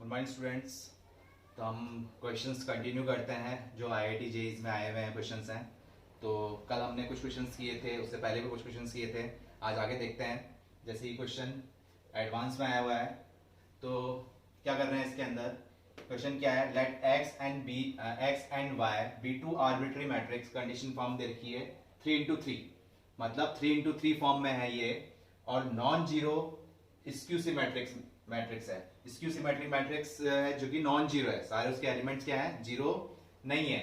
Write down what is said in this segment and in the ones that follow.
Good morning students. तो हम questions continue करते हैं जो आईआईटी जेईई में आए हुए हैं क्वेश्चंस हैं। तो कल हमने कुछ क्वेश्चंस किए थे, उससे पहले भी कुछ क्वेश्चंस किए थे। आज आगे देखते हैं। जैसे ये क्वेश्चन एडवांस में आया हुआ है, तो क्या कर रहे हैं इसके अंदर। क्वेश्चन क्या है, let X and Y be two arbitrary matrix, condition form दे रखी है 3x3, मतलब 3x3 फॉर्म में है ये, और नॉन जीरो स्क्यू सिमेट्रिक्स मैट्रिक्स है। स्क्यू सिमेट्रिक मैट्रिक्स है जो कि नॉन जीरो है, सारे उसके एलिमेंट्स क्या है, जीरो नहीं है।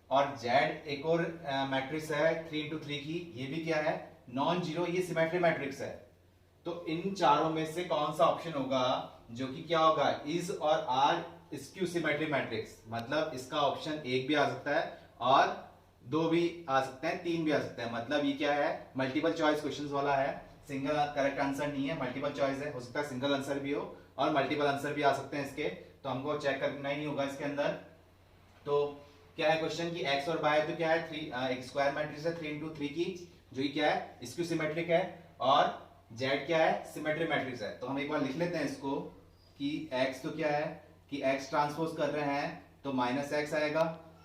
और जेड एक और मैट्रिक्स है 3x3 की, ये भी क्या है, नॉन जीरो, ये सिमेट्रिक मैट्रिक्स है। तो इन चारों में से कौन सा ऑप्शन होगा जो कि क्या होगा, इज और आर स्क्यू सिमेट्रिक मैट्रिक्स, मतलब इसका ऑप्शन एक भी आ सकता है और दो भी आ सकते हैं, तीन भी आ सकते हैं। मतलब ये क्या है, मल्टीपल चॉइस क्वेश्चंस वाला है, सिंगल करेक्ट आंसर नहीं है, मल्टीपल चॉइस है। हो सकता है सिंगल आंसर भी हो और मल्टीपल आंसर भी आ सकते हैं इसके, तो हमको चेक करना ही नहीं होगा इसके अंदर। तो क्या है क्वेश्चन की एक्स और वाई तो क्या है, एक स्क्वायर मैट्रिक्स है 3x3 की, जो कि क्या है, स्क्यू सिमेट्रिक है, और जेड क्या है, सिमेट्रिक मैट्रिक्स है। तो हम एक बार लिख लेते हैं इसको कि एक्स तो क्या है कि एक्स ट्रांसपोज कर रहे हैं तो माइनस एक्स आएगा,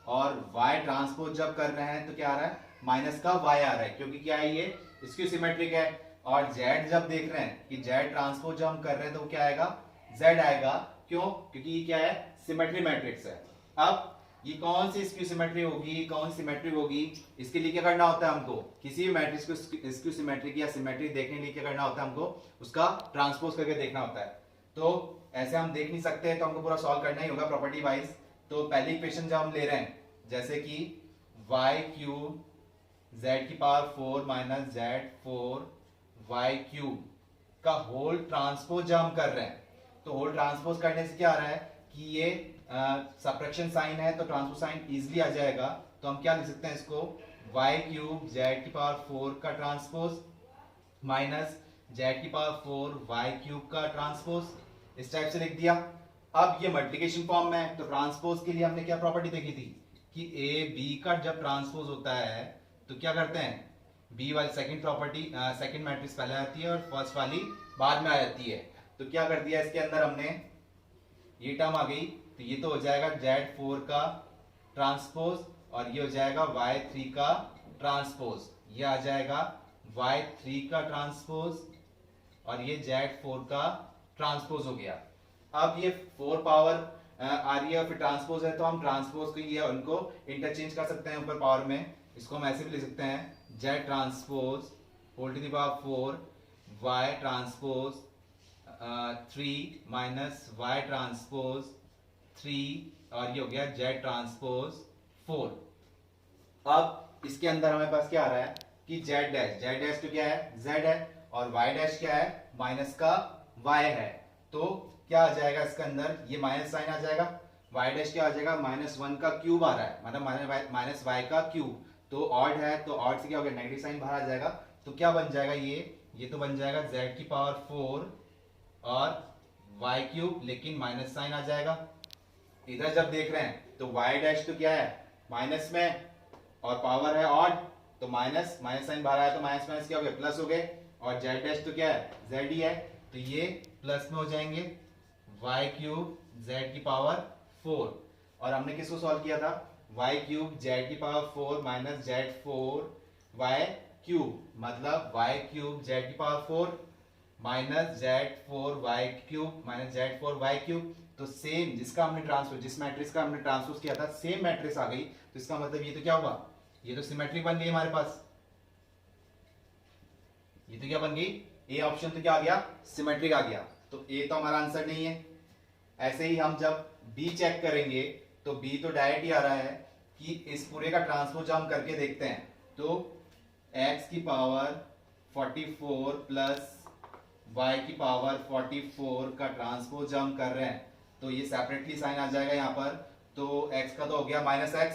और वाई ट्रांसपोज जब कर रहे हैं तो क्या आ रहा है, माइनस का वाई आ रहा है, क्योंकि क्या है, ये स्क्यू सिमेट्रिक है। और जेड जब देख रहे हैं कि जेड ट्रांसपोज जब हम कर रहे हैं तो क्या आएगा, जेड आएगा। क्यों, क्योंकि ये क्या है, सिमेट्रिक मैट्रिक्स है। अब ये कौन सी स्क्यू सिमेट्री होगी, कौन सी सिमेट्रिक होगी, इसके लिए क्या करना होता है हमको, किसी भी मैट्रिक्स को स्क्यू सिमेट्रिक या सिमेट्रिक देखने के लिए क्या करना होता है, हमको उसका ट्रांसपोज करके देखना होता है। तो ऐसे हम देख नहीं सकते, तो हमको पूरा सॉल्व करना ही होगा प्रॉपर्टी वाइज। तो पहली इक्वेशन जब हम ले रहे हैं, जैसे कि वाई क्यूब जेड की power 4 minus Z 4 Y cube का होल ट्रांसपोज जब हम कर रहे हैं, तो होल ट्रांसपोज करने से क्या आ रहा है कि ये सब्ट्रैक्शन साइन है, तो ट्रांसपोज साइन इजीली आ जाएगा। तो हम क्या लिख सकते हैं इसको, वाई क्यूब जेड की पावर 4 का ट्रांसपोज माइनस जेड की पावर 4 वाई क्यूब का ट्रांसपोज, इस टाइप से लिख दिया। अब ये मल्टीप्लिकेशन फॉर्म में है, तो ट्रांसपोज के लिए हमने क्या प्रॉपर्टी देखी थी कि ए बी का जब ट्रांसपोज होता है तो क्या करते हैं, बी वाली सेकंड प्रॉपर्टी, सेकंड मैट्रिक्स पहले आती है और फर्स्ट वाली बाद में आ जाती है। तो क्या कर दिया इसके अंदर हमने, ये टर्म आ गई, तो ये तो हो जाएगा Z4 का ट्रांसपोज, और ये हो जाएगा Y3 का ट्रांसपोज, ये आ जाएगा Y3 का ट्रांसपोज, और ये Z4 का ट्रांसपोज हो गया। अब ये 4 पावर आ रही है, फिर ट्रांसपोज है, तो हम ट्रांसपोज को ये उनको इंटरचेंज कर सकते हैं ऊपर पावर में। इसको हम ऐसे भी लिख सकते हैं, Z transpose whole to the power 4 Y transpose 3 minus Y transpose 3, और ये हो गया जेड ट्रांसपोज 4। अब इसके अंदर हमारे पास क्या आ रहा है कि जेड डैश तो क्या है, जेड है, और वाई डैश क्या है, माइनस का वाई है। तो क्या आ जाएगा इसके अंदर, ये माइनस साइन आ जाएगा, वाई डैश क्या आ जाएगा, -1 का क्यूब आ रहा है, मतलब माइनस वाई का क्यूब। तो ऑड है, तो ऑड से क्या हो गया, नेगेटिव साइन बाहर आ जाएगा। तो क्या बन जाएगा, ये तो बन जाएगा जेड की पावर 4 और वाई क्यूब, लेकिन माइनस साइन आ जाएगा। इधर जब देख रहे हैं तो वाई डैश तो क्या है, माइनस में, और पावर है ऑड, तो माइनस साइन बाहर आया, तो माइनस माइनस क्या हो गया, प्लस हो गए। और जेड डैश तो क्या है, जेड ही है, तो ये प्लस में हो जाएंगे, वाई क्यूब जेड की पावर 4। और हमने किसको सॉल्व किया था, वाई क्यूब जेड की power 4 minus Z 4 Y cube, मतलब वाई क्यूब जेड की power 4 minus Z4 Y cube minus Z4 Y cube. तो सेम जिसका हमने ट्रांसपोज, जिस मैट्रिक्स का हमने ट्रांसपोज किया था, सेम मैट्रिक्स आ गई। तो इसका मतलब ये तो क्या हुआ, ये तो सिमेट्रिक बन गई हमारे पास, ये तो क्या बन गई, ए ऑप्शन तो क्या आ गया, सिमेट्रिक आ गया। तो ए तो हमारा आंसर नहीं है। ऐसे ही हम जब बी चेक करेंगे तो बी तो डायरेक्ट ही आ रहा है कि इस पूरे का ट्रांसपोज हम करके देखते हैं, तो x की पावर 44 प्लस y की पावर 44 का ट्रांसपोज जब हम कर रहे हैं तो ये सेपरेटली साइन आ जाएगा यहाँ पर। तो x का तो हो गया -x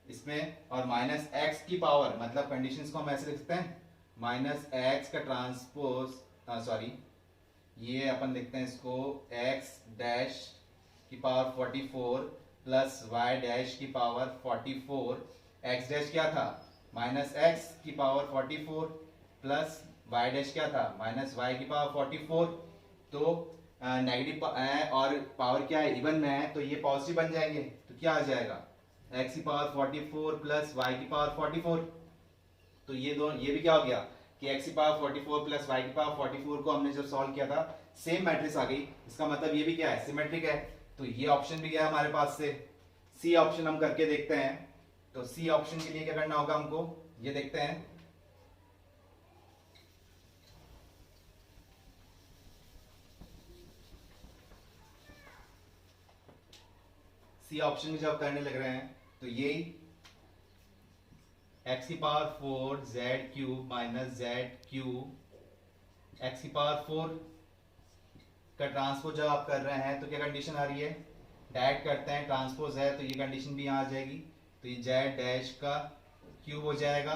इसमें, और -x की पावर, मतलब कंडीशंस को हम ऐसे लिख सकते हैं, -x का ट्रांसपोज, सॉरी ये अपन लिखते हैं इसको, x डैश की पावर 44 प्लस y डैश की पावर 44, x डैश क्या था, -x की पावर 44 प्लस y डैश क्या था, -y की पावर 44। तो नेगेटिव और पावर क्या है, इवन में है, तो ये पॉजिटिव बन जाएंगे। तो क्या आ जाएगा, x की पावर 44 प्लस y की पावर 44। तो ये भी क्या हो गया कि x की पावर 44 प्लस y की पावर 44 को हमने जब सॉल्व किया था सेम मैट्रिक्स आ गई। इसका मतलब ये भी क्या है, सिमेट्रिक है। तो ये ऑप्शन भी गया हमारे पास से। सी ऑप्शन हम करके देखते हैं। तो सी ऑप्शन के लिए क्या करना होगा हमको, ये देखते हैं। सी ऑप्शन जब करने लग रहे हैं तो यही x की power 4 z cube minus Z cube x की पावर 4 का ट्रांसपोज जब आप कर रहे हैं तो क्या कंडीशन आ रही है, डायरेक्ट करते हैं, ट्रांसपोज है तो ये कंडीशन भी यहाँ आ जाएगी। तो ये z डैश का क्यूब हो जाएगा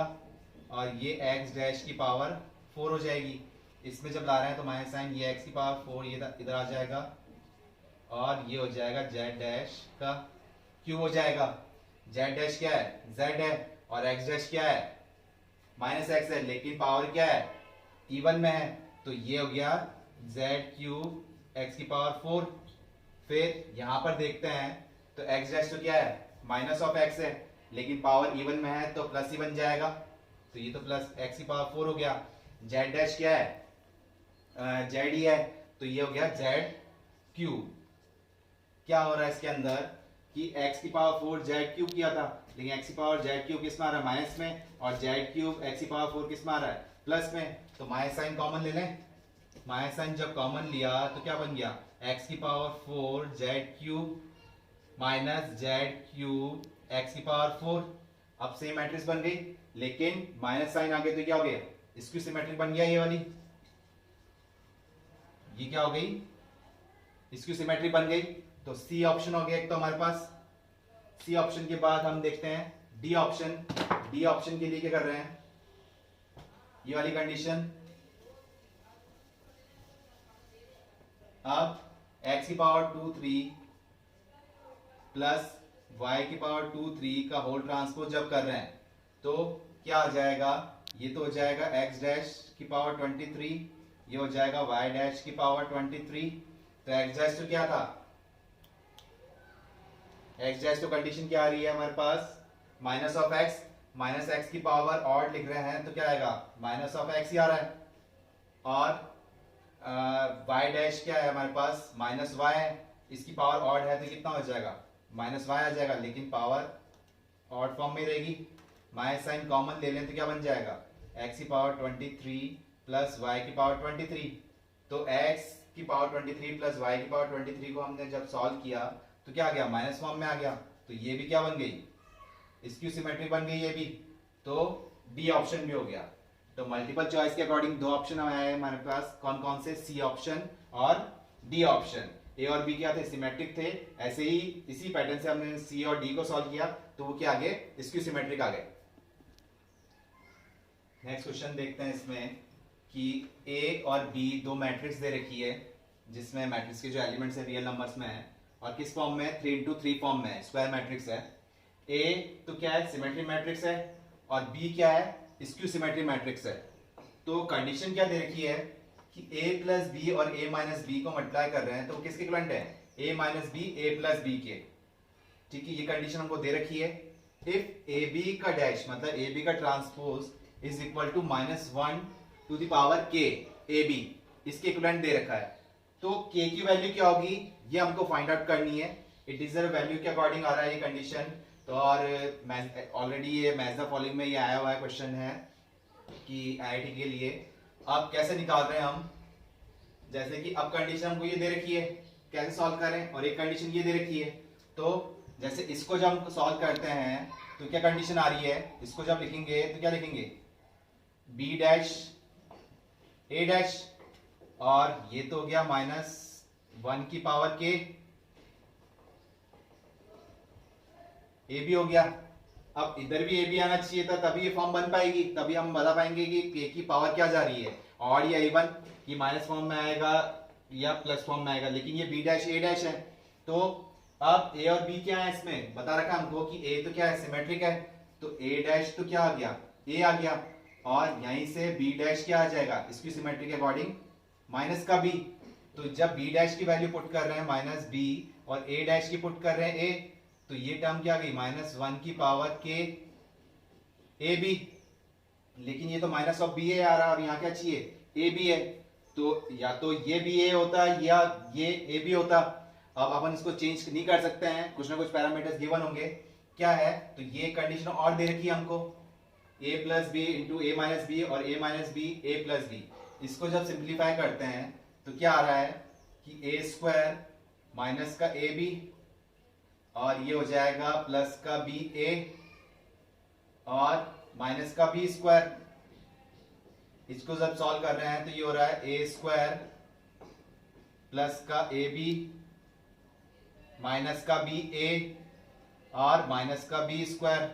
और ये x डैश की पावर 4 हो जाएगी। इसमें जब ला रहे हैं तो माइनस साइन, ये x की पावर 4 ये इधर आ जाएगा और ये हो जाएगा z डैश का क्यूब हो जाएगा। z डैश क्या है, z है, और x डैश क्या है, माइनस x है, लेकिन पावर क्या है, इवन में है। तो ये हो गया z क्यूब x की पावर 4। फिर यहां पर देखते हैं तो x डैश तो क्या है, माइनस ऑफ x है, लेकिन पावर इवन में है तो प्लस ही बन जाएगा। तो ये तो प्लस x की पावर 4 हो गया। z डैश क्या है, z ही है, तो ये हो गया z क्यूब। क्या हो रहा है इसके अंदर कि x की पावर 4 z क्यूब किया था, लेकिन x की पावर z क्यूब किस में आ रहा है, माइनस में, और z क्यूब x की पावर 4 किस में आ रहा है, प्लस में। तो माइनस साइन कॉमन ले लें। माइनस साइन जब कॉमन लिया तो क्या बन गया, x की power 4 z cube minus z cube x की पावर 4। अब सेम मैट्रिक्स बन गई, लेकिन माइनस साइन आ गया तो क्या हो गया, इसकी सिमेट्रिक बन गया ये वाली। ये क्या हो गई, इसकी सिमेट्री बन गई। तो सी ऑप्शन हो गया एक तो हमारे पास। सी ऑप्शन के बाद हम देखते हैं डी ऑप्शन। डी ऑप्शन के लिए क्या कर रहे हैं, ये वाली कंडीशन। अब x की पावर 2 3 प्लस y की पावर 2 3 का होल ट्रांसपोज जब कर रहे हैं तो क्या आ जाएगा, ये तो हो जाएगा x डैश की पावर 23, ये हो जाएगा y डैश की पावर 23। तो x डैश तो क्या था, x डैश तो कंडीशन क्या आ रही है हमारे पास, minus of x, minus x की पावर ऑड लिख रहे हैं तो क्या आएगा, माइनस ऑफ x ही आ रहा है। और y डैश क्या है हमारे पास, माइनस y है, इसकी पावर ऑड है तो कितना हो जाएगा, माइनस y आ जाएगा, लेकिन पावर ऑड फॉर्म में रहेगी। माइनस साइन कॉमन ले लें तो क्या बन जाएगा, x की पावर 23 प्लस y की पावर 23। तो x की पावर 23 प्लस y की पावर 23 को हमने जब सॉल्व किया तो क्या आ गया, माइनस फॉर्म में आ गया। तो ये भी क्या बन गई, इसकी सिमेट्री बन गई ये भी। तो डी ऑप्शन भी हो गया। तो मल्टीपल चॉइस के अकॉर्डिंग दो ऑप्शन आए हमारे पास, कौन कौन से, सी ऑप्शन और डी ऑप्शन। ए और बी क्या थे, सिमेट्रिक थे। ऐसे ही इसी पैटर्न से हमने सी और डी को सॉल्व किया तो वो क्या आ गए, इसकी सिमेट्रिक आ गए। नेक्स्ट क्वेश्चन देखते हैं इसमें कि ए और बी दो मैट्रिक्स दे रखी है, जिसमें मैट्रिक्स के जो एलिमेंट्स है रियल नंबर्स में है और किस फॉर्म में, 3x3 फॉर्म में है, स्क्वायर मैट्रिक्स है। ए तो क्या है, सिमेट्रिक मैट्रिक्स है, और बी क्या है, स्क्यू सिमेट्रिक मैट्रिक्स है। तो कंडीशन क्या दे रखी है कि a प्लस बी और a माइनस बी को मल्टीप्लाई कर रहे हैं तो किसके इक्विवेलेंट है, a minus B a plus B के। ठीक है, ये कंडीशन हमको दे रखी है। इफ ए बी का डैश मतलब ए बी का transpose is equal to -1 to the power k A B, इसके इक्विवेलेंट दे रखा है। तो k की वैल्यू क्या होगी ये हमको फाइंड आउट करनी है। इट इज वैल्यू के अकॉर्डिंग आ रहा है ये कंडीशन। तो और ऑलरेडी ये मैच द फॉलोइंग में ये आया हुआ है क्वेश्चन है कि आईआईटी के लिए। अब कैसे निकाल रहे हैं हम, जैसे कि अब कंडीशन हमको ये दे रखी है, कैसे सॉल्व करें, और एक कंडीशन ये दे रखी है। तो जैसे इसको जब हम सॉल्व करते हैं तो क्या कंडीशन आ रही है, इसको जब लिखेंगे तो क्या लिखेंगे, बी डैश ए डैश, और ये तो हो गया -1 की पावर के, ए भी हो गया। अब इधर भी ए भी आना चाहिए था, तभी ये फॉर्म बन पाएगी, तभी हम बता पाएंगे कि के की पावर क्या जा रही है, ऑड या इवन, ये माइनस फॉर्म में आएगा या प्लस फॉर्म में आएगा। लेकिन ये बी डैश ए डैश है, तो अब ए और बी क्या है, इसमें बता रखा हमको कि ए तो क्या है, सिमेट्रिक है, तो ए डैश तो क्या आ गया, ए आ गया, और यहीं से बी डैश क्या आ जाएगा, इसकी सिमेट्री के अकॉर्डिंग माइनस का बी। तो जब बी डैश की वैल्यू पुट कर रहे हैं माइनस बी और ए डैश की पुट कर रहे हैं ए, तो ये टर्म क्या आ गई माइनस वन की पावर के ए बी। लेकिन ये तो माइनस ऑफ बी ए आ रहा है और यहाँ क्या चाहिए ए बी है, तो या तो ये बी ए होता या ये ए बी होता। अब अपन इसको चेंज नहीं कर सकते हैं, कुछ ना कुछ पैरामीटर्स गिवन होंगे। क्या है, तो ये कंडीशन और दे रखी है हमको a plus B into A minus B और a minus B A plus B. इसको जब सिंप्लीफाई करते हैं तो क्या आ रहा है कि ए स्क्वायर माइनस का ए बी और ये हो जाएगा प्लस का बी ए और माइनस का बी स्क्वायर। इसको जब सॉल्व कर रहे हैं तो ये हो रहा है ए स्क्वायर प्लस का ए बी माइनस का बी ए और माइनस का बी स्क्वायर।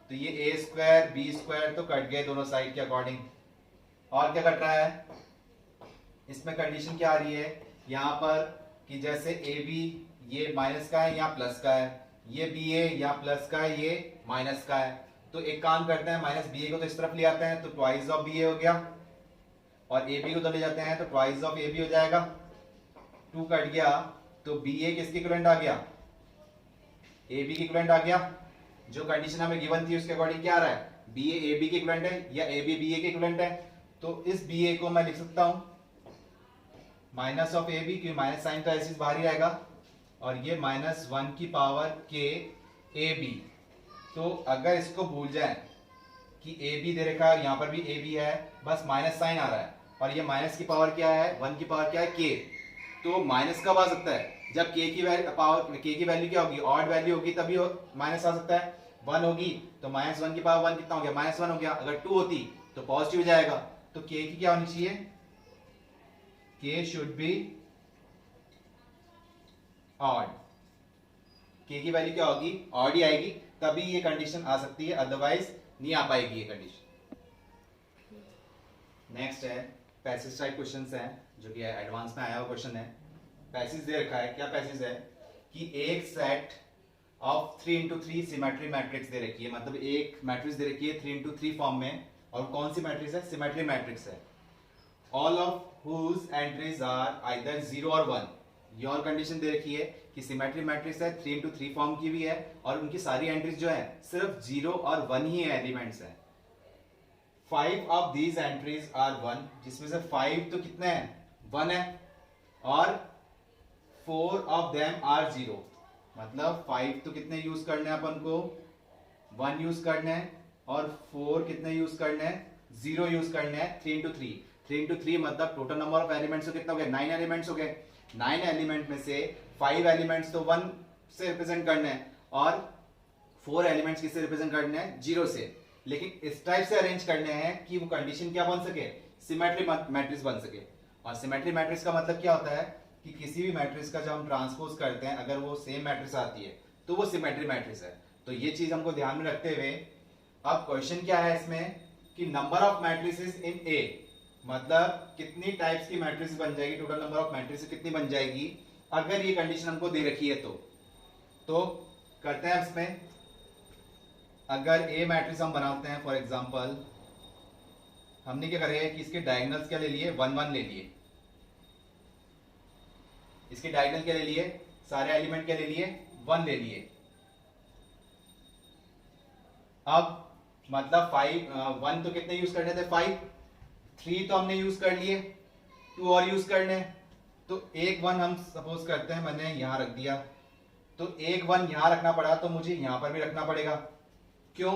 तो ये ए स्क्वायर बी स्क्वायर तो कट गए दोनों साइड के अकॉर्डिंग। और क्या कट रहा है, इसमें कंडीशन क्या आ रही है यहाँ पर कि जैसे ए बी ये माइनस का है यहाँ प्लस का है, ये बी ए यहाँ प्लस का है ये माइनस का है। तो एक काम करते हैं माइनस बी ए को तो इस तरफ ले आते हैं तो ट्वाइस ऑफ बी ए हो गया और ए बी को तो ले जाते हैं तो ट्वाइस ऑफ ए बी हो जाएगा। 2 कट गया तो बी ए किसके इक्विवेलेंट आ गया ए बी की इक्विवेलेंट आ गया। जो कंडीशन हमें गिवन थी उसके अकॉर्डिंग क्या आ रहा है बी ए बी के इक्विवेलेंट है या ए बी ए के इक्विवेलेंट है। तो इस बी ए को मैं लिख सकता हूं माइनस ऑफ ए बी, क्योंकि माइनस साइन तो ऐसे बाहर ही आएगा, और ये माइनस वन की पावर के ए बी। तो अगर इसको भूल जाए कि ए बी दे रखा है यहाँ पर भी ए बी है, बस माइनस साइन आ रहा है और ये माइनस की पावर क्या है 1 की पावर क्या है के। तो माइनस कब आ सकता है जब के की वैल्यू क्या होगी ऑड वैल्यू होगी तभी माइनस आ सकता है। 1 होगी तो माइनस 1 की पावर 1 कितना हो गया माइनस 1 हो गया। अगर 2 होती तो पॉजिटिव हो जाएगा। तो के की क्या होनी चाहिए, के शुड बी ऑड। के की वैल्यू क्या होगी ऑड ही आएगी तभी ये कंडीशन आ सकती है, अदरवाइज नहीं आ पाएगी ये कंडीशन। नेक्स्ट है पैसेज टाइप क्वेश्चंस है जो कि एडवांस में आया हुआ क्वेश्चन है। पैसेज दे रखा है, क्या पैसेज है कि एक set of 3 into 3 symmetry matrix दे रखी है, मतलब एक मैट्रिक्स दे रखी है 3 into 3 फॉर्म में। और कौन सी मैट्रिक्स है सिमेट्री मैट्रिक्स है। All of whose entries are either 0 और 1। ये और कंडीशन दे रखी है कि सिमेट्री मैट्रिक्स है 3 into 3 फॉर्म की भी है और उनकी सारी एंट्रीज जो है सिर्फ 0 और 1 ही एलिमेंट्स है। 5 ऑफ दीज एंट्रीज आर 1, जिसमें से 5 तो कितने हैं 1 है और 4 ऑफ देम आर 0। मतलब 5 तो कितने यूज करने हैं अपन को 1 यूज करने हैं और 4 कितने यूज करने हैं 0 यूज करने हैं। 3 into 3 3 into 3 मतलब टोटल नंबर ऑफ एलिमेंट्स तो कितना हो गया 9 एलिमेंट्स हो गए। 9 एलिमेंट में से 5 एलिमेंट्स तो 1 से रिप्रेजेंट करने हैं और 4 एलिमेंट्स किससे रिप्रेजेंट करने हैं 0 से। लेकिन इस टाइप से अरेंज करने हैं कि वो कंडीशन क्या बन सके सिमेट्री मैट्रिक्स बन सके। और सिमेट्री मैट्रिक्स का मतलब क्या होता है कि किसी भी मैट्रिक्स का जब हम ट्रांसपोज करते हैं अगर वो सेम मैट्रिक्स आती है तो वो सिमेट्री मैट्रिक्स है। तो ये चीज हमको ध्यान में रखते हुए अब क्वेश्चन क्या है इसमें कि नंबर ऑफ मैट्रिसेस इन ए, मतलब कितनी टाइप्स की मैट्रिक्स बन जाएगी, टोटल नंबर ऑफ मैट्रिक्स कितनी बन जाएगी अगर ये कंडीशन हमको दे रखी है। तो करते हैं इसमें। अगर ए मैट्रिक्स हम बनाते हैं फॉर एग्जांपल, हमने क्या करे कि इसके डायगोनल्स क्या ले लिए 1 1 ले लिए, इसके डायगोनल क्या ले लिए सारे एलिमेंट क्या ले लिए 1 ले लिए। अब मतलब 1 तो कितने यूज करने थे 5, 3 तो हमने यूज कर लिए, 2 और यूज करने। तो एक 1 हम सपोज करते हैं मैंने यहां रख दिया, तो एक 1 यहां रखना पड़ा तो मुझे यहां पर भी रखना पड़ेगा। क्यों,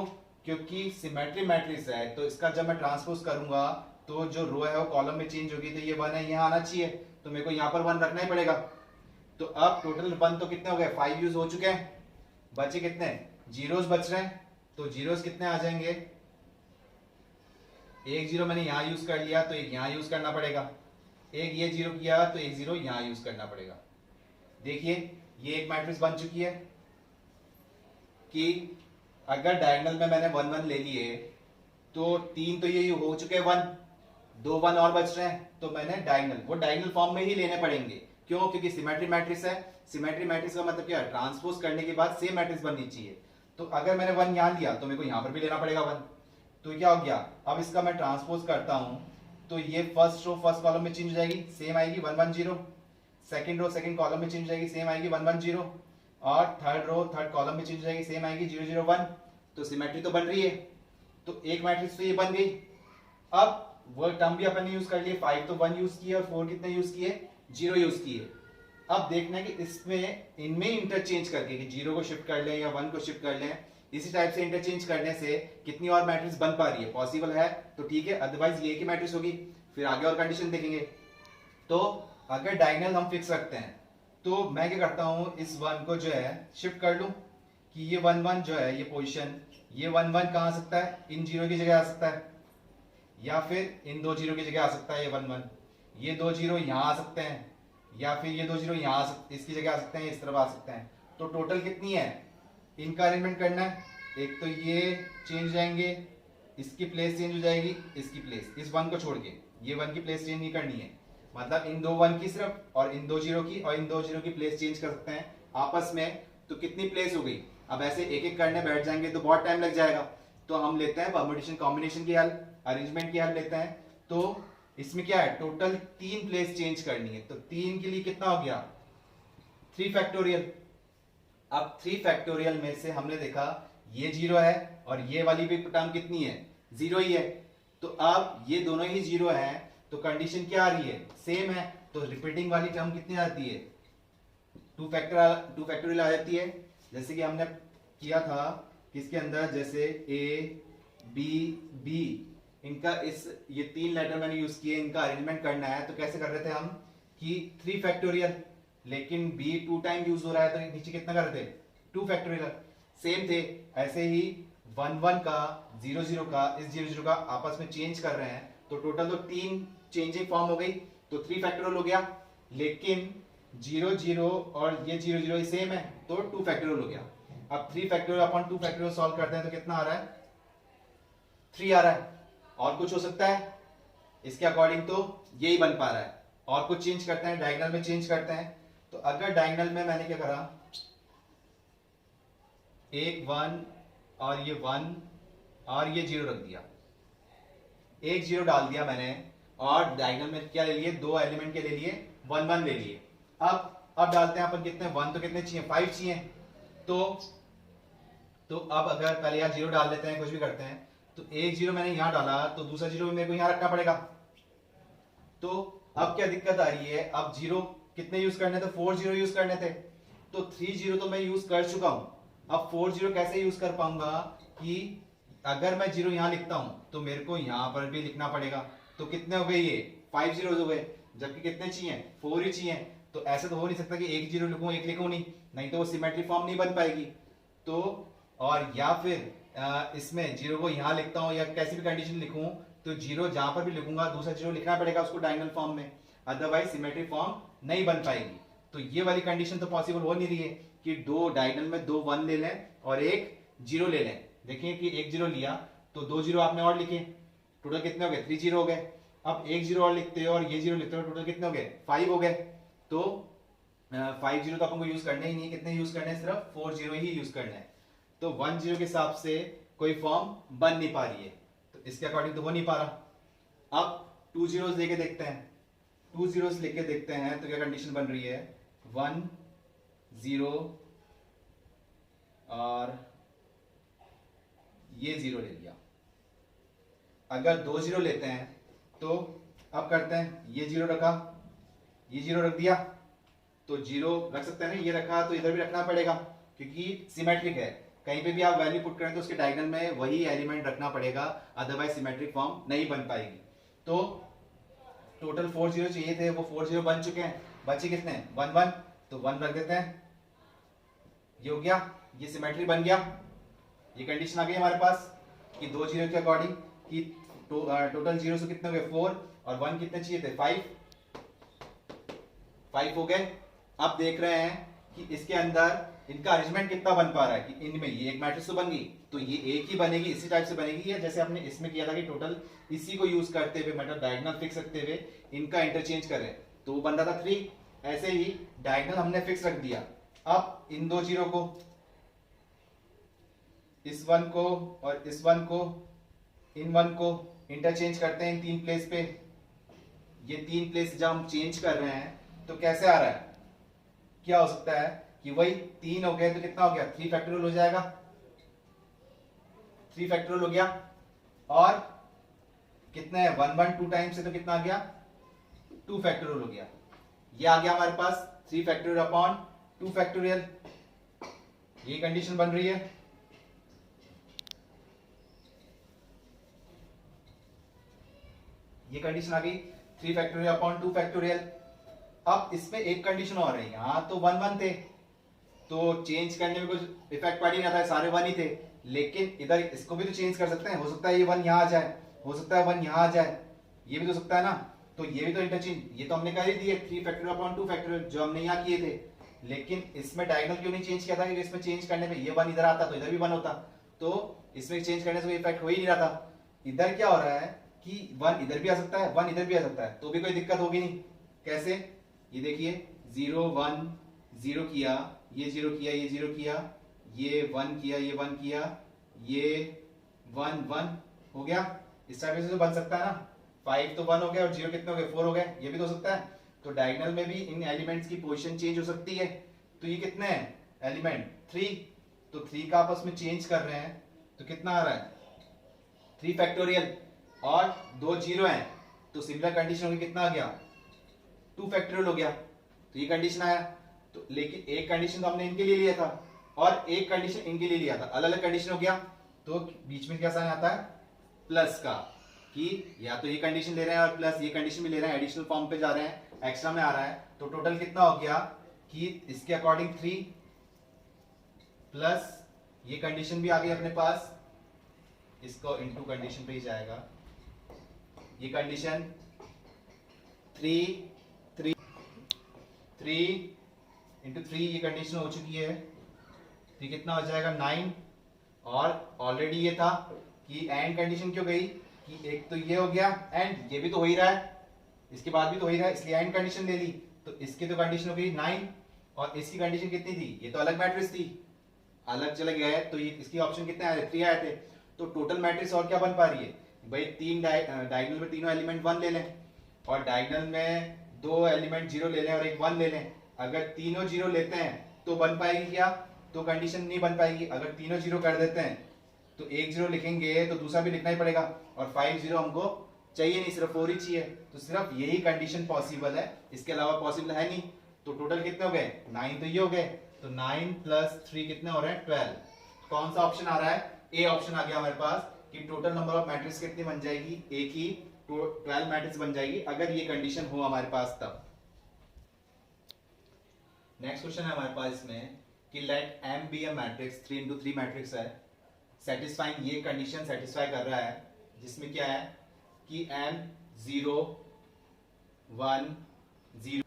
क्योंकि सिमेट्री मैट्रिक्स है तो इसका जब मैं ट्रांसपोज करूंगा तो जो रो है वो कॉलम में चेंज होगी, तो ये 1 है यहां आना चाहिए तो मेरे को यहां पर 1 रखना ही पड़ेगा। तो अब टोटल 1 तो कितने हो गए 5 यूज हो चुके हैं, बचे कितने जीरोस बच रहे हैं। तो जीरोस कितने आ जाएंगे, एक 0 मैंने यहां यूज कर लिया तो एक यहां यूज करना पड़ेगा, एक ये 0 किया तो एक 0 यहां यूज करना पड़ेगा। देखिए ये एक मैट्रिक्स बन चुकी है कि अगर डायगोनल में मैंने 1 1 ले लिए तो 3 तो ये हो चुके 1, 2 1 और बच रहे हैं तो मैंने डायगोनल वो डायगोनल फॉर्म में ही लेने पड़ेंगे। क्यों, क्योंकि सिमेट्री मैट्रिक्स है। सिमेट्री मैट्रिक्स का मतलब क्या है ट्रांसपोज करने के बाद सेम मैट्रिक्स बननी चाहिए। तो अगर मैंने 1 यहां लिया तो मेरे को यहां पर भी लेना पड़ेगा 1। तो क्या हो गया, अब इसका मैं ट्रांसपोज करता हूं तो ये फर्स्ट रो फर्स्ट कॉलम में चेंज हो जाएगी, सेम आएगी 1 1 0 सेकंड रो सेकंड कॉलम में चेंज हो जाएगी, सेम आएगी 1 1 0, और थर्ड रो थर्ड कॉलम में चेंज हो जाएगी, सेम आएगी 0 0 1। तो सिमेट्री तो बन रही है, तो एक मैट्रिक्स तो ये बन गई। अब वो टर्म भी अपन ने यूज कर लिए, 5 तो 1 यूज किए और 4 कितने यूज किए, 0 यूज किए। अब देखना है कि इसमें इनमें इंटरचेंज करके कि 0 को शिफ्ट कर लें या 1 को शिफ्ट कर लें, इसी टाइप से इंटरचेंज करने से कितनी और मैट्रिक्स बन पा रही है। पॉसिबल है तो ठीक है, अदरवाइज ये की मैट्रिक्स होगी। फिर आगे और कंडीशन देखेंगे। तो अगर डायगोनल हम फिक्स रखते हैं तो मैं क्या करता हूं, इस 1 को जो है शिफ्ट कर लूं कि ये 1 1 जो है ये पोजीशन, ये 1 1 कहां आ सकता है, इन 0 की जगह आ सकता है, या फिर इन 2 0 की जगह आ सकता है। ये 1 1, ये 2 0 यहां आ सकते हैं, या फिर ये 2 0 यहां इसकी जगह आ सकते हैं, इस तरफ आ सकते हैं। तो टोटल कितनी है, इनका अरेंजमेंट करना है। एक तो ये चेंज जाएंगे, इसकी प्लेस चेंज हो जाएगी, इसकी प्लेस, इस 1 को छोड़ के ये 1 की प्लेस चेंज नहीं करनी है, मतलब इन 2 1 की सिर्फ, और इन 2 0 की, और इन 2 0 की प्लेस चेंज कर सकते हैं आपस में। तो कितनी प्लेस हो गई। अब ऐसे एक एक करने बैठ जाएंगे तो बहुत टाइम लग जाएगा। तो हम लेते हैं परम्यूटेशन कॉम्बिनेशन की हेल्प, अरेंजमेंट की हेल्प लेते हैं। तो इसमें क्या है, टोटल 3 प्लेस चेंज करनी है। तो 3 के लिए कितना हो गया, 3 फैक्टोरियल। अब 3 फैक्टोरियल में से हमने देखा ये 0 है और ये वाली भी टर्म कितनी है, 0 ही है। तो अब ये दोनों ही 0 है, तो कंडीशन क्या आ रही है, सेम है। तो रिपीटिंग वाली टर्म कितनी आती है, 2 फैक्टोरियल आ जाती है। जैसे कि हमने किया था किसके अंदर, जैसे ए बी बी, इनका ये 3 लेटर मैंने यूज किए, इनका अरेंजमेंट करना है। तो कैसे कर रहे थे हम कि 3 फैक्टोरियल, लेकिन बी 2 टाइम यूज हो रहा है तो नीचे कितना कर रहे थे, 2 फैक्टोरियल। सेम थे, ऐसे ही 1 1 का 0 0 का इस 0 0 का आपस में चेंज कर रहे हैं। तो टोटल तो 3 चेंजिंग फॉर्म हो गई, तो 3 फैक्टोरियल हो गया। लेकिन 0 0 और ये 0 0 सेम है, तो 2 फैक्टोरियल हो गया। अब 3 फैक्टोरियल अपन 2 फैक्टोरियल सॉल्व करते हैं तो कितना आ रहा है, 3 आ रहा है। और कुछ हो सकता है इसके अकॉर्डिंग, तो यही बन पा रहा है। और कुछ चेंज करते हैं, डायगोनल में चेंज करते हैं। तो अगर डायगोनल में मैंने क्या करा, एक 1 और ये 1 और ये 0 रख दिया, एक 0 डाल दिया मैंने, और डायगोनल में क्या ले लिए, 2 एलिमेंट के ले लिए, 1 1 ले लिए। अब डालते हैं अपन कितने, 1 तो कितने चाहिए, 5 चाहिए। तो अब अगर पहले यहाँ 0 डाल देते हैं, कुछ भी करते हैं, तो एक 0 मैंने यहां डाला, तो दूसरा 0 मेरे को यहां रखना पड़ेगा। तो अब क्या दिक्कत आ रही है, अब 0 कितने यूज करने थे, 4 0 यूज करने थे। तो 3 0 तो मैं यूज कर चुका हूं, अब 4 0 कैसे यूज कर पाऊंगा, कि अगर मैं 0 यहां लिखता हूं तो मेरे को यहां पर भी लिखना पड़ेगा। तो कितने हो गए, ये 5 0 हो गए, जबकि कितने चाहिए, 4 ही चाहिए। तो ऐसे तो हो नहीं सकता कि एक 0 लिखूं एक लिखूं नहीं तो वो सिमेट्री फॉर्म नहीं बन पाएगी। तो और या फिर इसमें 0 को यहां लिखता हूं या कैसी भी कंडीशन लिखूं, तो 0 जहां पर भी लिखूंगा दूसरा 0 लिखना पड़ेगा उसको डायगोनल फॉर्म में, अदरवाइज सिमेट्री फॉर्म नहीं बन पाएगी। तो ये वाली कंडीशन तो पॉसिबल हो नहीं रही है कि 2 डायगोनल में 2 1 ले लें और एक 0 ले लें। देखिए कि एक 0 लिया तो 2 0 आपने और लिखे, टोटल कितने हो गए, 3 0 हो गए। अब एक 0 और लिखते हो और ये 0 लिखते हो, टोटल कितने हो गए, 5 हो गए। तो 5 0 तो अपन को यूज करने ही नहीं, कितने यूज करने हैं, सिर्फ 4 0 ही यूज करना है। तो 1 0 के हिसाब से कोई फॉर्म बन नहीं पा रही है, तो इसके अकॉर्डिंग तो हो नहीं पा रहा। अब 2 zeros लेके देखते हैं, 2 zeros लेके देखते हैं तो क्या कंडीशन बन रही है, 1 0 और ये 0 ले लिया। अगर 2 0 लेते हैं तो अब करते हैं, ये 0 रखा, ये 0 रख दिया, तो 0 रख सकते हैं ना, ये रखा तो इधर भी रखना पड़ेगा क्योंकि सिमेट्रिक है। कहीं पे भी आप वैल्यू पुट करें तो उसके डायगोनल में वही एलिमेंट रखना पड़ेगा, अदरवाइज सिमेट्रिक फॉर्म नहीं बन पाएगी। तो टोटल 4 0 चाहिए थे, वो 4 0 बन चुके हैं, बचे कितने 1 1, तो 1 रख देते हैं, ये हो गया, ये सिमेट्री बन गया। ये कंडीशन आ गई हमारे पास कि 2 0 के अकॉर्डिंग कि टोटल 0 से कितने हो गए 4 और 1 कितने चाहिए थे 5 हो गए। अब देख रहे हैं कि इसके अंदर इनका अरेंजमेंट कितना बन पा रहा है, कि इनमें ये एक मैट्रिक्स तो बन गई, तो ये एक ही बनेगी, इसी टाइप से बनेगी, या जैसे हमने इसमें किया था कि टोटल इसी को यूज करते हुए मतलब डायगोनल फिक्स रखते हुए इनका इंटरचेंज करें, तो वो बन रहा था 3। ऐसे ही डायगोनल हमने फिक्स रख दिया। अब इन 2 0 को, इस 1 को और इस 1 को, इन 1 को इंटरचेंज करते हैं इन 3 प्लेस पे। ये 3 प्लेस जब हम चेंज कर रहे हैं तो कैसे आ रहा है, क्या हो सकता है कि वही 3 हो गए तो कितना हो गया, 3 फैक्टोरियल हो जाएगा, 3 फैक्टोरियल हो गया। और कितने है 1 1 2 टाइम्स से तो कितना आ गया 2 फैक्टोरियल हो गया। ये आ गया हमारे पास 3 फैक्टोरियल अपॉन 2 फैक्टोरियल, ये कंडीशन बन रही है। ये कंडीशन आ गई 3 फैक्टोरियल अपॉन 2 फैक्टोरियल। अब इसमें एक कंडीशन और है, यहां तो 1 1 थे तो चेंज करने में कुछ इफेक्ट पड़ ही ना था, सारे 1 ही थे। लेकिन इधर इसको भी तो चेंज कर सकते हैं, हो सकता है ये 1 यहां आ जाए, हो सकता है 1 यहां आ जाए, ये भी तो सकता है ना। तो ये भी तो इंटरचेंज, ये तो हमने कर ही दिए 3 फैक्टोरियल अपॉन 2 फैक्टोरियल जो हमने यहाँ किए थे। लेकिन इसमें डायगोनल क्यों नहीं चेंज किया था, क्योंकि इसमें चेंज करने पे ये 1 इधर आता तो इधर भी 1 होता, तो इसमें चेंज करने से कोई इफेक्ट हो ही नहीं रहा था। इधर क्या हो रहा है कि 1 इधर भी आ सकता है 1 इधर भी आ सकता है, तो भी कोई दिक्कत होगी नहीं। कैसे, ये देखिए 0 1 0 किया, ये 0 किया, ये 0 किया, ये 1 किया, ये 1 किया, ये 1 1 हो गया। इस टाइप से तो बन सकता है ना, 5 तो 1 हो गया और 0 कितने हो गए 4 हो गए, ये भी तो हो सकता है। तो डायगोनल में भी इन एलिमेंट्स की पोजीशन चेंज हो सकती है। तो ये कितने हैं एलिमेंट 3, तो 3 का आपस में चेंज कर रहे हैं तो कितना आ रहा है 3 फैक्टोरियल, और 2 0 हैं तो सिमिलर कंडीशन होगी, कितना आ गया 2 फैक्टोरियल हो गया। तो ये कंडीशन आया। तो लेकिन एक कंडीशन तो हमने इनके लिए लिया था और एक कंडीशन इनके लिए लिया था, अलग अलग कंडीशन हो गया। तो बीच में क्या साइन आता है प्लस का, कि या तो ये कंडीशन ले रहे हैं और प्लस ये कंडीशन भी ले रहे हैं, एडिशनल फॉर्म पे जा रहे हैं, एक्स्ट्रा में आ रहा है। तो टोटल कितना हो गया कि इसके अकॉर्डिंग 3 प्लस ये कंडीशन भी आ गई अपने पास, इसको इनटू कंडीशन पे ही जाएगा, ये कंडीशन 3 3 3 इंटू 3 ये कंडीशन हो चुकी है, तो कितना हो जाएगा 9। और ऑलरेडी ये था कि एंड कंडीशन क्यों गई कि एक तो ये हो गया एंड ये भी तो हो ही रहा है, इसके बाद भी तो हो ही रहा है, इसलिए एंड कंडीशन ले ली। तो इसकी तो कंडीशन हो गई 9 और इसकी कंडीशन कितनी थी, ये तो अलग मैट्रिक्स थी, अलग चले गए तो ये इसकी ऑप्शन कितने आए थे 3 आए थे। तो टोटल मैट्रिक्स और क्या बन पा रही है भाई, 3 डायगोनल में तीनों एलिमेंट 1 ले लें और डायगोनल में 2 एलिमेंट 0 ले लें और एक 1 ले लें। अगर तीनों 0 लेते हैं तो बन पाएगी क्या, तो कंडीशन नहीं बन पाएगी। अगर तीनों 0 कर देते हैं तो एक 0 लिखेंगे तो दूसरा भी लिखना ही पड़ेगा, और 5 0 हमको चाहिए नहीं, सिर्फ 4 ही चाहिए। तो सिर्फ यही कंडीशन पॉसिबल है, इसके अलावा पॉसिबल है नहीं। तो टोटल कितने हो गए 9, तो ये हो गए, तो 9 प्लस 3 कितने हो रहे हैं 12। कौन सा ऑप्शन आ रहा है, ए ऑप्शन आ गया हमारे पास कि टोटल नंबर ऑफ मैट्रिक्स कितनी बन जाएगी, एक ही 12 मैट्रिक्स बन जाएगी अगर ये कंडीशन हो हमारे पास तब। नेक्स्ट क्वेश्चन है हमारे पास इसमें कि let M be a matrix 3 into 3 matrix है, सेटिस्फाइंग ये कंडीशन सेटिस्फाई कर रहा है जिसमें क्या है कि M 0 1 0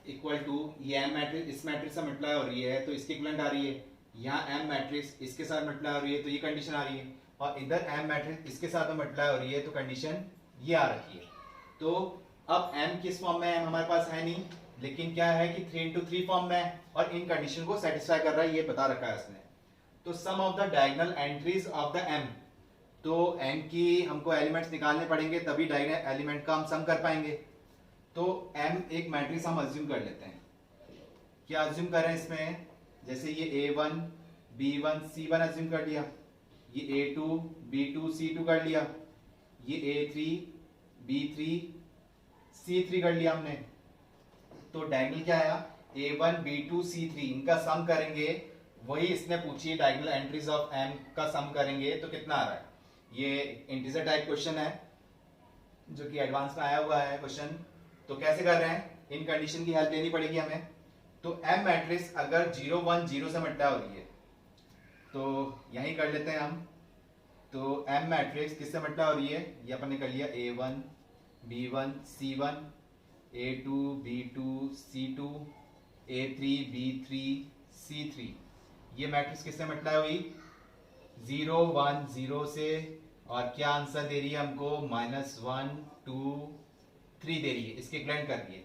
इक्वल टू ये M मैट्रिक्स इस मैट्रिक्स से मल्टीप्लाई हो रही है तो इसकी इक्विवेलेंट आ रही है, यहाँ M मैट्रिक्स इसके साथ मल्टीप्लाई हो रही है तो ये कंडीशन आ रही है, और इधर M मैट्रिक्स इसके साथ में मल्टीप्लाई हो रही है तो कंडीशन ये आ रही है। तो अब M किस फॉर्म में है हमारे पास है नहीं, लेकिन क्या है कि 3 into 3 फॉर्म में है और इन कंडीशन को सेटिस्फाई कर रहा है, ये बता रखा है इसने। तो sum of the diagonal entries of the M, तो M की हमको एलिमेंट्स निकालने पड़ेंगे तभी डायगोनल एलिमेंट का हम सम कर पाएंगे। तो M एक मैट्रिक्स हम अज्यूम कर लेते हैं, क्या अज्यूम करें इसमें, जैसे ये A1 B1 C1 अज्यूम कर लिया, ये A2 B2 C2 कर लिया, ये A3 B3 C3 कर लिया हमने। तो डायगोनल क्या आया A1 B2 C3, इनका सम करेंगे, वही इसने पूछी है डायगोनल एंट्रीज ऑफ M का सम करेंगे तो कितना आ रहा है। ये इंटीजर टाइप क्वेश्चन है जो कि एडवांस में आया हुआ है क्वेश्चन। तो कैसे कर रहे हैं, इन कंडीशन की हेल्प लेनी पड़ेगी हमें। तो M मैट्रिक्स अगर 0 1 0 से मल्टीप्लाई हो रही है तो यही कर लेते हैं हम। तो M मैट्रिक्स किससे मल्टीप्लाई हो रही है, ये अपन ने कर लिया A1 B1 C1 A2 B2 C2 A3 B3 C3, ये मैट्रिक्स किससे मल्टीप्लाई हुई 0 1 0 से, और क्या आंसर दे रही है हमको -1 2 3 दे रही है, इसके इक्विवेलेंट कर दिए।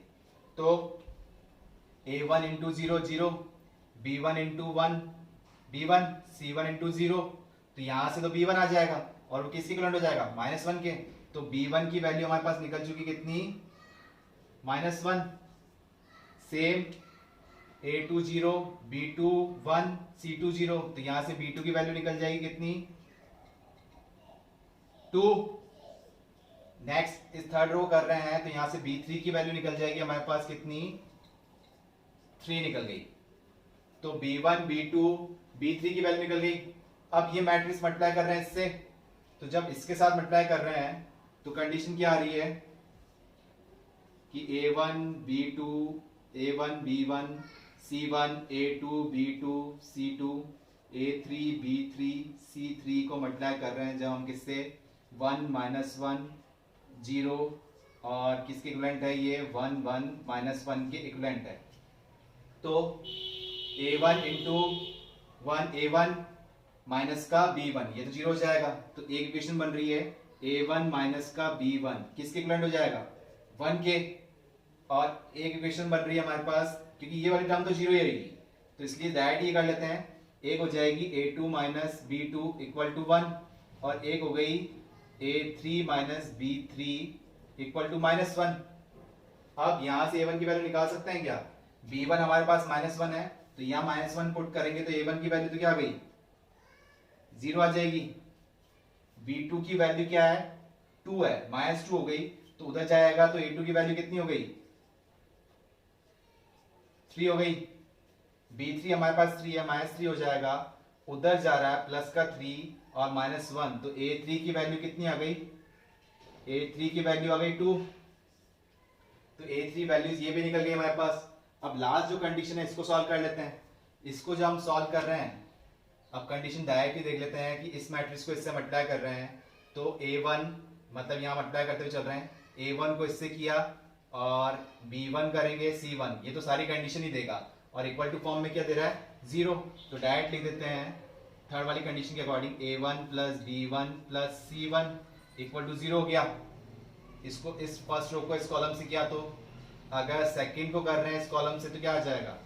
तो A1 into 0 0 B1 into 1 B1 C1 into 0, तो यहां से तो B1 आ जाएगा और वो किसके इक्विवेलेंट हो जाएगा -1 के। तो B1 की वैल्यू हमारे पास निकल चुकी कितनी -1 सेम A2 0, B2 1, C2 0। तो यहां से B2 की वैल्यू निकल जाएगी कितनी 2। नेक्स्ट इस थर्ड रो कर रहे हैं तो यहां से B3 की वैल्यू निकल जाएगी हमारे पास कितनी 3 निकल गई। तो B1 B2 B3 की वैल्यू निकल गई। अब ये मैट्रिक्स मल्टीप्लाई कर रहे हैं इससे, तो जब इसके साथ मल्टीप्लाई कर रहे हैं तो कंडीशन क्या आ रही है कि A1 B2 A1 B1 C1 A2 B2 C2 A3 B3 C3 को मल्टीप्लाई कर रहे हैं जब हम किससे 1 -1 0 और किसके इक्विवेलेंट है ये 1 1 -1 के इक्विवेलेंट है। तो A1 इंटू 1 A1 माइनस का B1 ये तो 0 हो जाएगा। तो एक इक्वेशन बन रही है A1 माइनस का B1 किसके इक्विवेलेंट हो जाएगा 1 के, और एक इक्वेशन बन रही है हमारे पास क्योंकि ये वाली टर्म तो 0 ही रहेगी तो इसलिए डायरेक्ट ये कर लेते हैं। एक हो जाएगी A2 minus B2 equal to 1 और एक हो गई A3 minus B3 equal to -1। अब यहां से A1 की वैल्यू निकाल सकते हैं क्या, B1 हमारे पास -1 है तो यहां -1 पुट करेंगे तो A1 की वैल्यू तो क्या आ गई 0 आ जाएगी। B2 की वैल्यू क्या है 2 है -2 हो गई तो उधर जाएगा तो A2 की वैल्यू कितनी हो गई 3 हो गई। B3 हमारे पास 3 है -3 हो जाएगा, उधर जा रहा है प्लस का 3 और -1 तो A3 की वैल्यू कितनी आ गई A3 की वैल्यू आ गई 2। तो A3 वैल्यूज ये भी निकल गई हमारे पास। अब लास्ट जो कंडीशन है इसको सॉल्व कर लेते हैं। इसको जो हम सॉल्व कर रहे हैं अब कंडीशन डायरेक्ट ही देख लेते हैं कि इस मैट्रिक्स को इससे मल्टीप्लाई कर रहे हैं तो A1 मतलब यहाँ मल्टीप्लाई करते हुए चल रहे हैं A1 को इससे किया और B1 करेंगे C1 ये तो सारी कंडीशन ही देगा और इक्वल टू फॉर्म में क्या दे रहा है 0। तो डायरेक्ट लिख देते हैं थर्ड वाली कंडीशन के according A1 plus B1 plus C1 equal to 0 हो गया। इसको इस फर्स्ट रो को इस कॉलम से किया तो अगर सेकंड को कर रहे हैं इस कॉलम से तो क्या आ जाएगा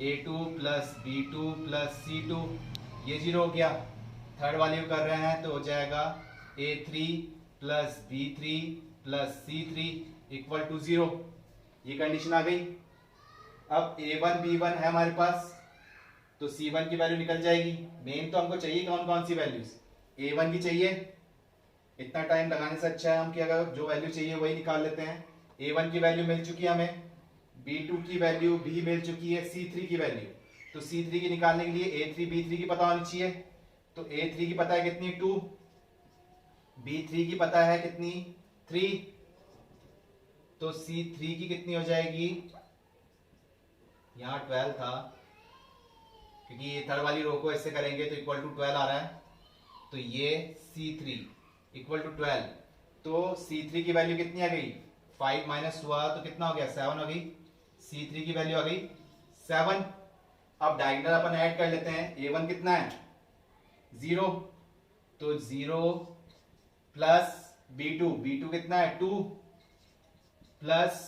A2 plus B2 plus C2 ये 0 हो गया। थर्ड वाली को कर रहे हैं तो हो जाएगा A3 plus B3 plus C3 equal to 0। ये कंडीशन आ गई। अब A1 B1 है हमारे पास तो C1 की वैल्यू निकल जाएगी। मेन तो हमको चाहिए कौन कौन सी वैल्यूज A1 की चाहिए, इतना टाइम लगाने से अच्छा है हम कि अगर जो वैल्यू चाहिए वही निकाल लेते हैं। A1 की वैल्यू मिल चुकी है हमें, B2 की वैल्यू भी मिल चुकी है, C3 की वैल्यू तो C3 की निकालने के लिए A3 B3 की पता होनी चाहिए। तो A3 की पता है कितनी 2, B3 की पता है कितनी 3, तो C3 की कितनी हो जाएगी यहां 12 था क्योंकि ये थर्ड वाली रो को ऐसे करेंगे तो इक्वल टू 12 आ रहा है तो ये C3 इक्वल टू 12। तो C3 की वैल्यू कितनी आ गई 5 माइनस हुआ तो कितना हो गया 7 हो गई। C3 की वैल्यू आ गई 7। अब डायगोनल अपन ऐड कर लेते हैं A1 कितना है 0 तो 0 प्लस B2 कितना है 2 प्लस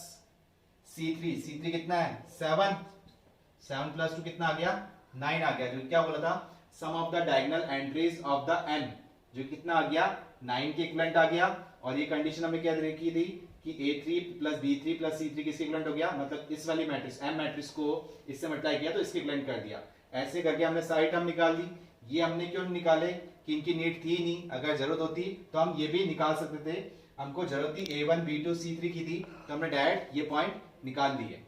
C3 कितना है 7 प्लस 2 कितना आ गया 9 आ गया। जो क्या बोला था sum of the diagonal entries of the n जो कितना आ गया 9 के इक्विवेलेंट आ गया। और ये कंडीशन हमें क्या की थी कि A3 plus B3 plus C3 किसके इक्विवेलेंट हो गया, मतलब इस वाली मैट्रिक्स M मैट्रिक्स को इससे मल्टीप्लाई किया तो इसके इक्विवेलेंट कर दिया। ऐसे करके हमने सारी टर्म निकाल दी। ये हमने क्यों निकाले कि इनकी नीड थी नहीं, अगर जरूरत होती तो हम ये भी निकाल सकते थे। हमको जरूरत थी A1 B2 C3 की थी तो हमने डायरेक्ट ये पॉइंट निकाल दिए।